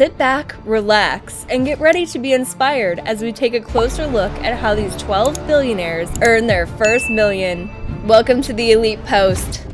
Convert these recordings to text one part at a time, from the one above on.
Sit back, relax, and get ready to be inspired as we take a closer look at how these 12 billionaires earned their first million. Welcome to the Elite Post.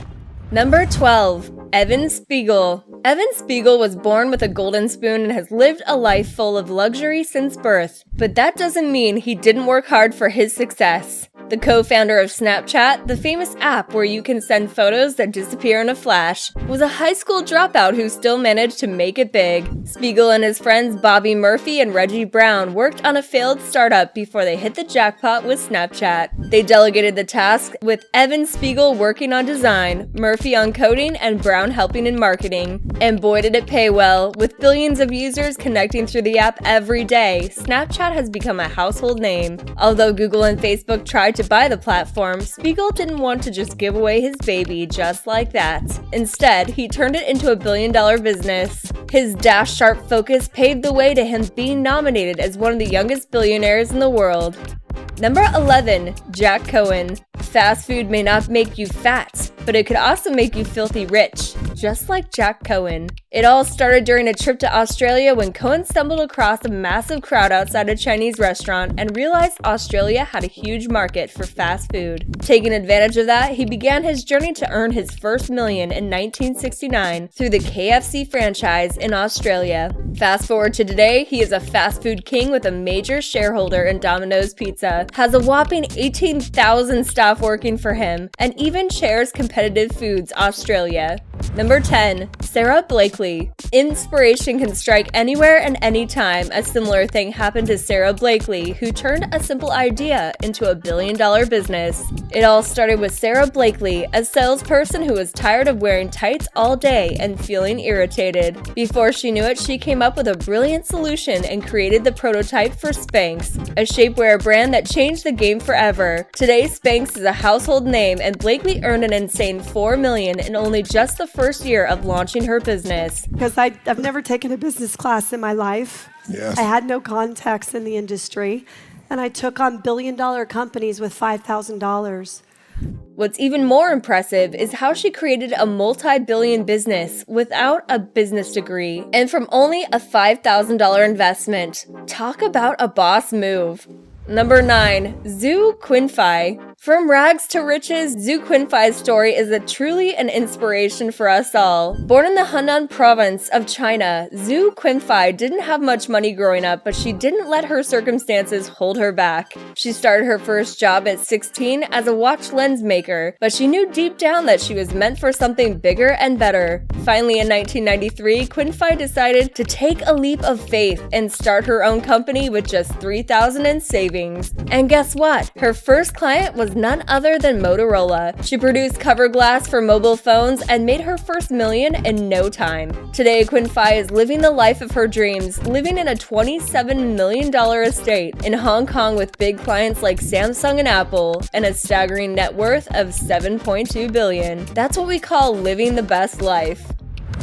Number 12. Evan Spiegel. Evan Spiegel was born with a golden spoon and has lived a life full of luxury since birth. But that doesn't mean he didn't work hard for his success. The co-founder of Snapchat, the famous app where you can send photos that disappear in a flash, was a high school dropout who still managed to make it big. Spiegel and his friends Bobby Murphy and Reggie Brown worked on a failed startup before they hit the jackpot with Snapchat. They delegated the task, with Evan Spiegel working on design, Murphy on coding, and Brown helping in marketing. And boy did it pay well. With billions of users connecting through the app every day, Snapchat has become a household name. Although Google and Facebook tried to buy the platform, Spiegel didn't want to just give away his baby just like that. Instead, he turned it into a billion-dollar business. His dash-sharp focus paved the way to him being nominated as one of the youngest billionaires in the world. Number 11. Jack Cohen. Fast food may not make you fat, but it could also make you filthy rich, just like Jack Cohen. It all started during a trip to Australia when Cohen stumbled across a massive crowd outside a Chinese restaurant and realized Australia had a huge market for fast food. Taking advantage of that, he began his journey to earn his first million in 1969 through the KFC franchise in Australia. Fast forward to today, he is a fast food king with a major shareholder in Domino's Pizza, has a whopping 18,000 staff working for him, and even chairs Competitive Foods Australia. Number 10. Sara Blakely. Inspiration can strike anywhere and anytime. A similar thing happened to Sara Blakely, who turned a simple idea into a billion-dollar business. It all started with Sara Blakely, a salesperson who was tired of wearing tights all day and feeling irritated. Before she knew it, she came up with a brilliant solution and created the prototype for Spanx, a shapewear brand that changed the game forever. Today, Spanx is a household name, and Blakely earned an insane $4 million in only just the first year of launching her business. Because I've never taken a business class in my life. Yes. I had no contacts in the industry, and I took on billion-dollar companies with $5,000. What's even more impressive is how she created a multi-billion business without a business degree and from only a $5,000 investment. Talk about a boss move. Number 9. Zhou Qunfei. From rags to riches, Zhou Qunfei's story is truly an inspiration for us all. Born in the Henan province of China, Zhou Qunfei didn't have much money growing up, but she didn't let her circumstances hold her back. She started her first job at 16 as a watch lens maker, but she knew deep down that she was meant for something bigger and better. Finally, in 1993, Qunfei decided to take a leap of faith and start her own company with just $3,000 in savings. And guess what? Her first client was none other than Motorola. She produced cover glass for mobile phones and made her first million in no time. Today, Qunfei is living the life of her dreams, living in a $27 million estate in Hong Kong with big clients like Samsung and Apple, and a staggering net worth of $7.2 billion. That's what we call living the best life.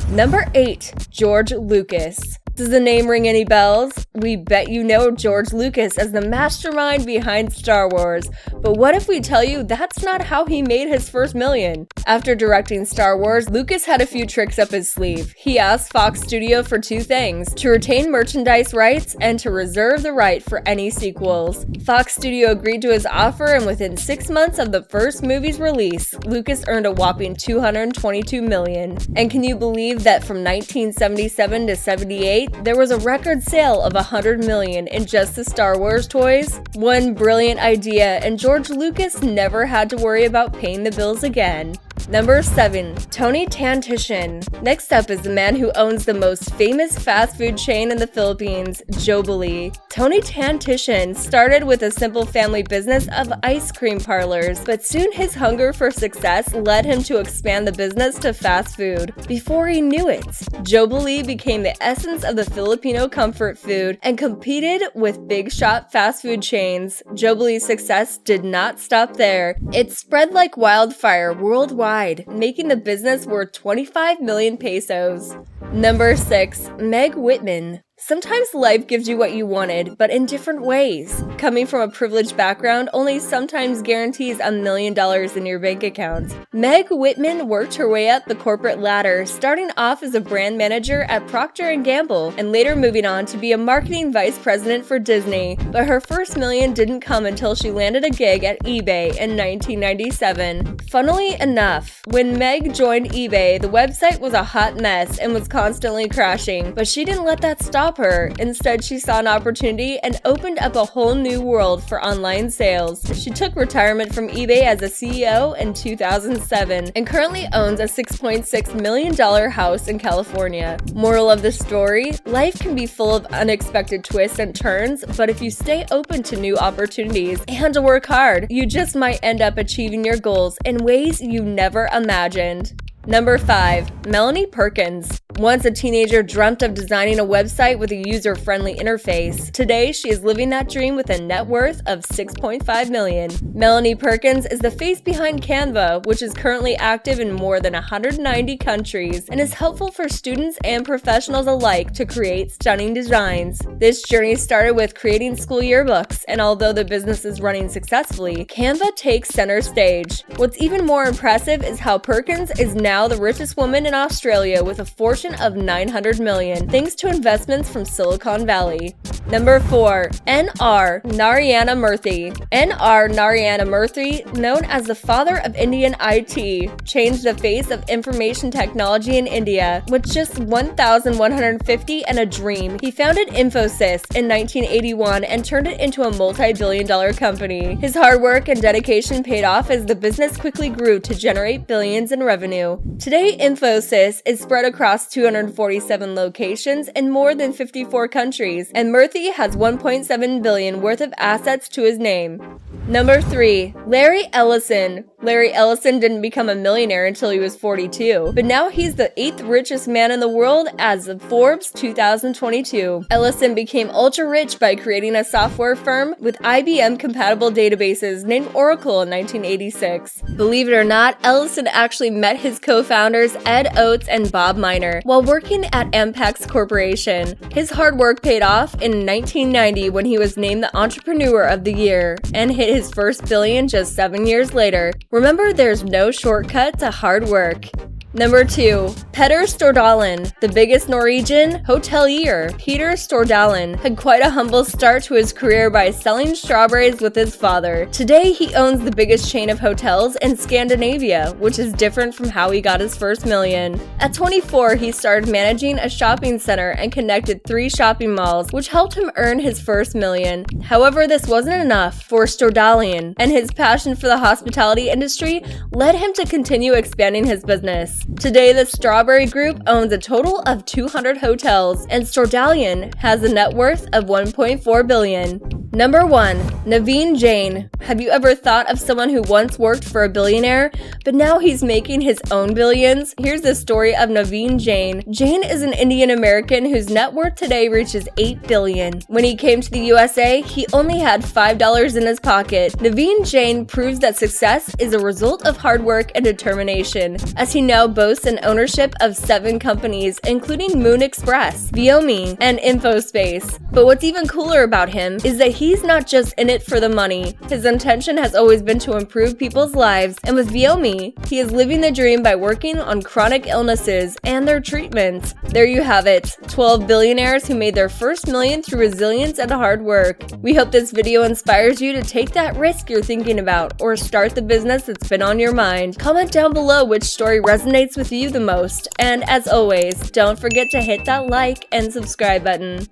Number 8. George Lucas. Does the name ring any bells? We bet you know George Lucas as the mastermind behind Star Wars. But what if we tell you that's not how he made his first million? After directing Star Wars, Lucas had a few tricks up his sleeve. He asked Fox Studio for two things: to retain merchandise rights and to reserve the right for any sequels. Fox Studio agreed to his offer, and within 6 months of the first movie's release, Lucas earned a whopping $222 million. And can you believe that from 1977 to 78, there was a record sale of $100 million in just the Star Wars toys? One brilliant idea, and George Lucas never had to worry about paying the bills again. Number 7. Tony Tan Caktiong. Next up is the man who owns the most famous fast food chain in the Philippines, Jollibee. Tony Tan Caktiong started with a simple family business of ice cream parlors, but soon his hunger for success led him to expand the business to fast food. Before he knew it, Jollibee became the essence of the Filipino comfort food and competed with big shot fast food chains. Jollibee's success did not stop there. It spread like wildfire worldwide, making the business worth 25 million pesos. Number 6. Meg Whitman. Sometimes life gives you what you wanted, but in different ways. Coming from a privileged background only sometimes guarantees $1 million in your bank account. Meg Whitman worked her way up the corporate ladder, starting off as a brand manager at Procter & Gamble, and later moving on to be a marketing vice president for Disney. But her first million didn't come until she landed a gig at eBay in 1997. Funnily enough, when Meg joined eBay, the website was a hot mess and was constantly crashing, but she didn't let that stop her. Instead, she saw an opportunity and opened up a whole new world for online sales. She took retirement from eBay as a CEO in 2007 and currently owns a $6.6 million house in California. Moral of the story: life can be full of unexpected twists and turns, but if you stay open to new opportunities and work hard, you just might end up achieving your goals in ways you never imagined. Number 5. Melanie Perkins. Once a teenager dreamt of designing a website with a user-friendly interface. Today, she is living that dream with a net worth of $6.5 million. Melanie Perkins is the face behind Canva, which is currently active in more than 190 countries and is helpful for students and professionals alike to create stunning designs. This journey started with creating school yearbooks, and although the business is running successfully, Canva takes center stage. What's even more impressive is how Perkins is now the richest woman in Australia with a fortune of $900 million, thanks to investments from Silicon Valley. Number 4. N.R. Narayana Murthy. N.R. Narayana Murthy, known as the father of Indian IT, changed the face of information technology in India. With just 1,150 and a dream, he founded Infosys in 1981 and turned it into a multi-billion-dollar company. His hard work and dedication paid off as the business quickly grew to generate billions in revenue. Today, Infosys is spread across 247 locations in more than 54 countries, and Murthy has $1.7 billion worth of assets to his name. Number 3. Larry Ellison. Larry Ellison didn't become a millionaire until he was 42, but now he's the 8th richest man in the world as of Forbes 2022. Ellison became ultra-rich by creating a software firm with IBM-compatible databases named Oracle in 1986. Believe it or not, Ellison actually met his co-founders Ed Oates and Bob Miner while working at Ampex Corporation. His hard work paid off in 1990 when he was named the Entrepreneur of the Year and hit his first billion just 7 years later. Remember, there's no shortcut to hard work. Number 2. Petter Stordalen. The biggest Norwegian hotelier, Peter Stordalen, had quite a humble start to his career by selling strawberries with his father. Today, he owns the biggest chain of hotels in Scandinavia, which is different from how he got his first million. At 24, he started managing a shopping center and connected 3 shopping malls, which helped him earn his first million. However, this wasn't enough for Stordalen, and his passion for the hospitality industry led him to continue expanding his business. Today, the Strawberry Group owns a total of 200 hotels, and Stordalen has a net worth of $1.4 billion. Number 1. Naveen Jane. Have you ever thought of someone who once worked for a billionaire, but now he's making his own billions? Here's the story of Naveen Jane. Jane is an Indian American whose net worth today reaches $8 billion. When he came to the USA, he only had $5 in his pocket. Naveen Jane proves that success is a result of hard work and determination, as he now boasts an ownership of 7 companies, including Moon Express, Viomi, and Infospace. But what's even cooler about him is that he's not just in it for the money. His intention has always been to improve people's lives, and with Viomi, he is living the dream by working on chronic illnesses and their treatments. There you have it, 12 billionaires who made their first million through resilience and hard work. We hope this video inspires you to take that risk you're thinking about, or start the business that's been on your mind. Comment down below which story resonates with you the most, and as always, don't forget to hit that like and subscribe button.